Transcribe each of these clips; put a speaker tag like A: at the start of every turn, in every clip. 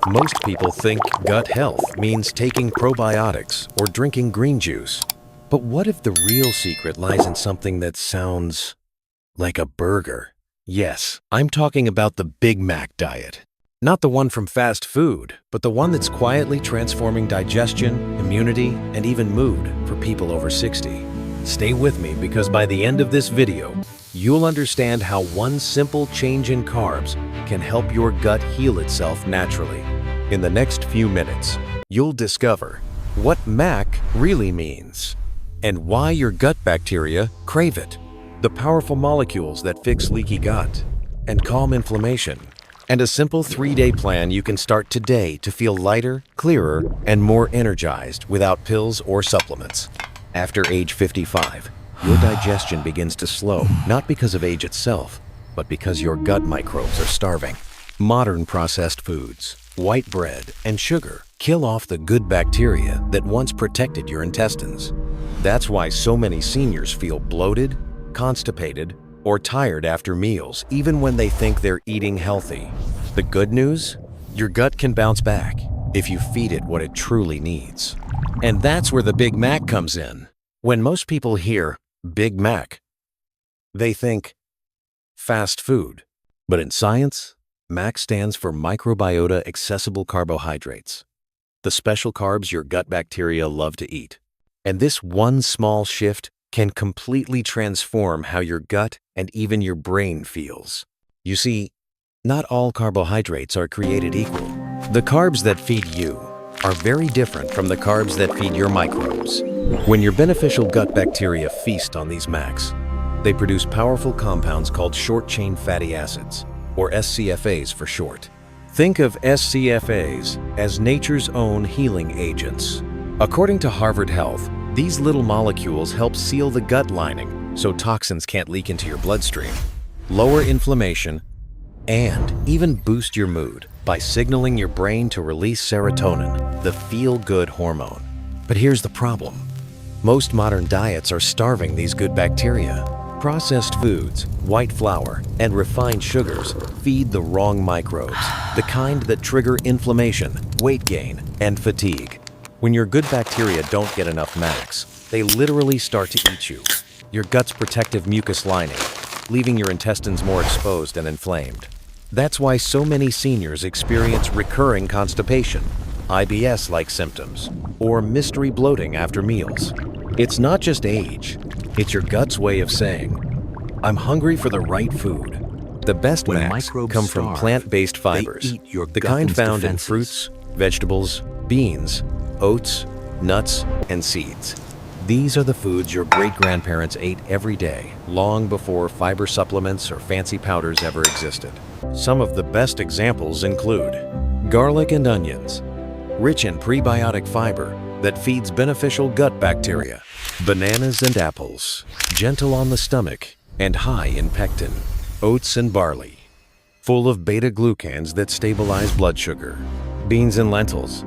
A: Most people think gut health means taking probiotics or drinking green juice. But what if the real secret lies in something that sounds like a burger? Yes, I'm talking about the Big Mac diet. Not the one from fast food, but the one that's quietly transforming digestion, immunity, and even mood for people over 60. Stay with me because by the end of this video, you'll understand how one simple change in carbs can help your gut heal itself naturally. In the next few minutes, you'll discover what MAC really means and why your gut bacteria crave it, the powerful molecules that fix leaky gut and calm inflammation, and a simple 3-day plan you can start today to feel lighter, clearer, and more energized without pills or supplements. After age 55, your digestion begins to slow, not because of age itself, but because your gut microbes are starving. Modern processed foods, white bread, and sugar kill off the good bacteria that once protected your intestines. That's why so many seniors feel bloated, constipated, or tired after meals, even when they think they're eating healthy. The good news? Your gut can bounce back if you feed it what it truly needs. And that's where the Big Mac comes in. When most people hear Big Mac, they think fast food. But in science, MAC stands for Microbiota Accessible Carbohydrates, the special carbs your gut bacteria love to eat. And this one small shift can completely transform how your gut and even your brain feels. You see, not all carbohydrates are created equal. The carbs that feed you are very different from the carbs that feed your microbes. When your beneficial gut bacteria feast on these MACs, they produce powerful compounds called short-chain fatty acids, or SCFAs for short. Think of SCFAs as nature's own healing agents. According to Harvard Health, these little molecules help seal the gut lining so toxins can't leak into your bloodstream, lower inflammation, and even boost your mood by signaling your brain to release serotonin, the feel-good hormone. But here's the problem. Most modern diets are starving these good bacteria. Processed foods, white flour, and refined sugars feed the wrong microbes, the kind that trigger inflammation, weight gain, and fatigue. When your good bacteria don't get enough MACs, they literally start to eat you, your gut's protective mucus lining, leaving your intestines more exposed and inflamed. That's why so many seniors experience recurring constipation, IBS-like symptoms, or mystery bloating after meals. It's not just age, it's your gut's way of saying, I'm hungry for the right food. The best MACs come from plant-based fibers, the kind found in fruits, vegetables, beans, oats, nuts, and seeds. These are the foods your great-grandparents ate every day, long before fiber supplements or fancy powders ever existed. Some of the best examples include garlic and onions, rich in prebiotic fiber that feeds beneficial gut bacteria, bananas and apples, gentle on the stomach and high in pectin, oats and barley, full of beta-glucans that stabilize blood sugar, beans and lentils,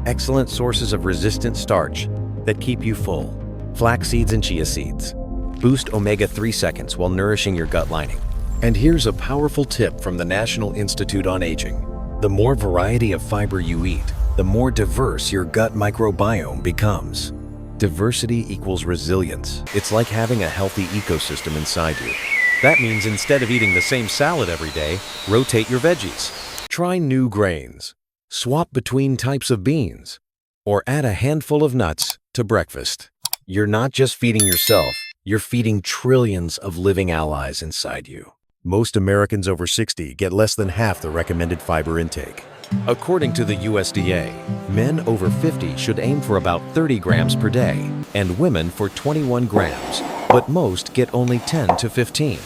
A: excellent sources of resistant starch that keep you full, flax seeds and chia seeds, boost omega-3 seconds while nourishing your gut lining. And here's a powerful tip from the National Institute on Aging. The more variety of fiber you eat, the more diverse your gut microbiome becomes. Diversity equals resilience. It's like having a healthy ecosystem inside you. That means instead of eating the same salad every day, rotate your veggies. Try new grains. Swap between types of beans. Or add a handful of nuts to breakfast. You're not just feeding yourself, you're feeding trillions of living allies inside you. Most Americans over 60 get less than half the recommended fiber intake. According to the USDA, men over 50 should aim for about 30 grams per day, and women for 21 grams, but most get only 10 to 15.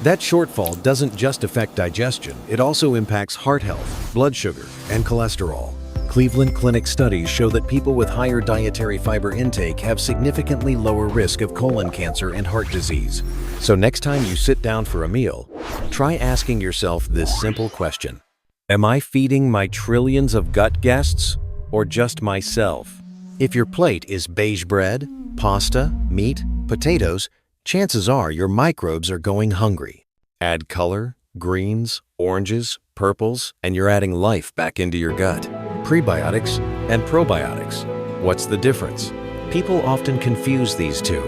A: That shortfall doesn't just affect digestion, it also impacts heart health, blood sugar, and cholesterol. Cleveland Clinic studies show that people with higher dietary fiber intake have significantly lower risk of colon cancer and heart disease. So next time you sit down for a meal, try asking yourself this simple question. Am I feeding my trillions of gut guests or just myself? If your plate is beige bread, pasta, meat, potatoes, chances are your microbes are going hungry. Add color, greens, oranges, purples, and you're adding life back into your gut. Prebiotics and probiotics. What's the difference? People often confuse these two.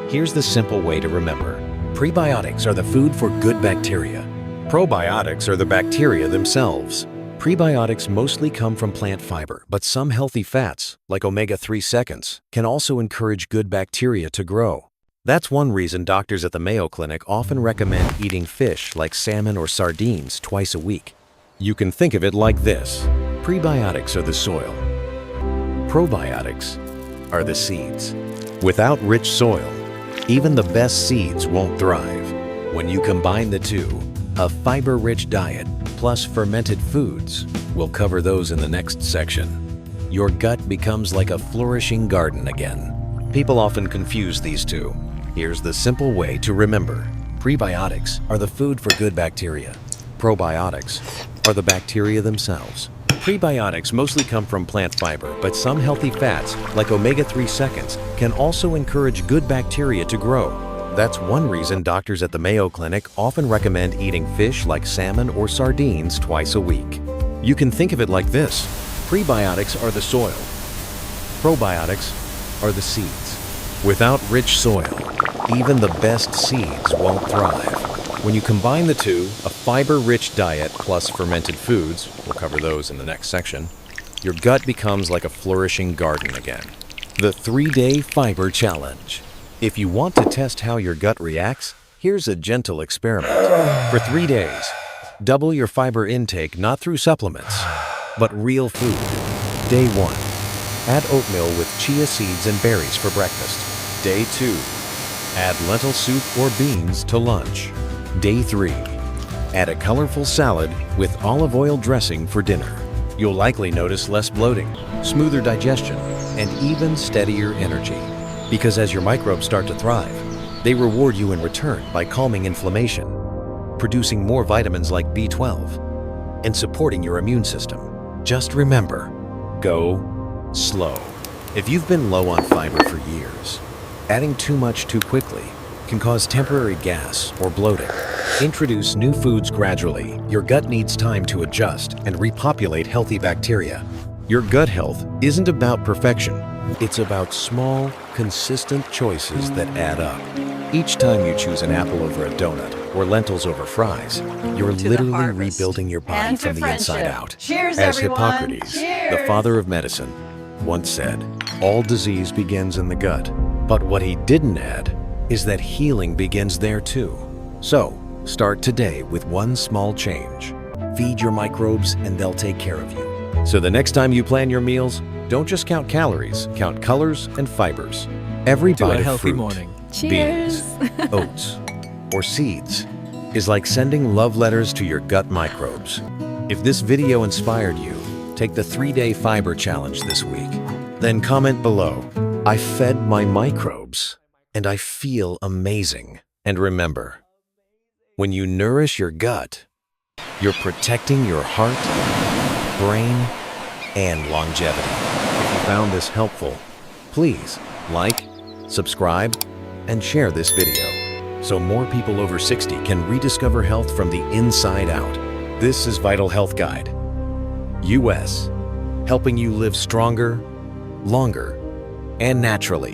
A: Here's the simple way to remember. Prebiotics are the food for good bacteria. Probiotics are the bacteria themselves. Prebiotics mostly come from plant fiber, but some healthy fats, like omega-3 seconds, can also encourage good bacteria to grow. That's one reason doctors at the Mayo Clinic often recommend eating fish like salmon or sardines twice a week. You can think of it like this. Prebiotics are the soil. Probiotics are the seeds. Without rich soil, even the best seeds won't thrive. When you combine the two, a fiber-rich diet plus fermented foods, we'll cover those in the next section. Your gut becomes like a flourishing garden again. People often confuse these two. Here's the simple way to remember. Prebiotics are the food for good bacteria. Probiotics are the bacteria themselves. Prebiotics mostly come from plant fiber, but some healthy fats, like omega-3 seconds, can also encourage good bacteria to grow. That's one reason doctors at the Mayo Clinic often recommend eating fish like salmon or sardines twice a week. You can think of it like this. Prebiotics are the soil. Probiotics are the seeds. Without rich soil, even the best seeds won't thrive. When you combine the two, a fiber-rich diet plus fermented foods, we'll cover those in the next section, your gut becomes like a flourishing garden again. The 3-Day Fiber Challenge. If you want to test how your gut reacts, here's a gentle experiment. For 3 days, double your fiber intake not through supplements, but real food. Day 1. Add oatmeal with chia seeds and berries for breakfast. Day 2. Add lentil soup or beans to lunch. Day 3. Add a colorful salad with olive oil dressing for dinner. You'll likely notice less bloating, smoother digestion, and even steadier energy. Because as your microbes start to thrive, they reward you in return by calming inflammation, producing more vitamins like B12, and supporting your immune system. Just remember, go slow. If you've been low on fiber for years, adding too much too quickly can cause temporary gas or bloating. Introduce new foods gradually. Your gut needs time to adjust and repopulate healthy bacteria. Your gut health isn't about perfection. It's about small, consistent choices that add up. Each time you choose an apple over a donut or lentils over fries, you're literally rebuilding your body from the inside out.
B: Cheers,
A: As
B: everyone.
A: Hippocrates, the father of medicine, once said, all disease begins in the gut. But what he didn't add is that healing begins there too. So, start today with one small change. Feed your microbes and they'll take care of you. So the next time you plan your meals, don't just count calories, count colors and fibers. Every
C: To a
A: bite of
C: healthy
A: fruit,
C: morning.
A: beans, oats, or seeds is like sending love letters to your gut microbes. If this video inspired you, take the 3-Day Fiber Challenge this week. Then comment below, I fed my microbes and I feel amazing. And remember, when you nourish your gut, you're protecting your heart, brain, and longevity. If you found this helpful, please like, subscribe, and share this video so more people over 60 can rediscover health from the inside out. This is Vital Health Guide, US, helping you live stronger, longer, and naturally.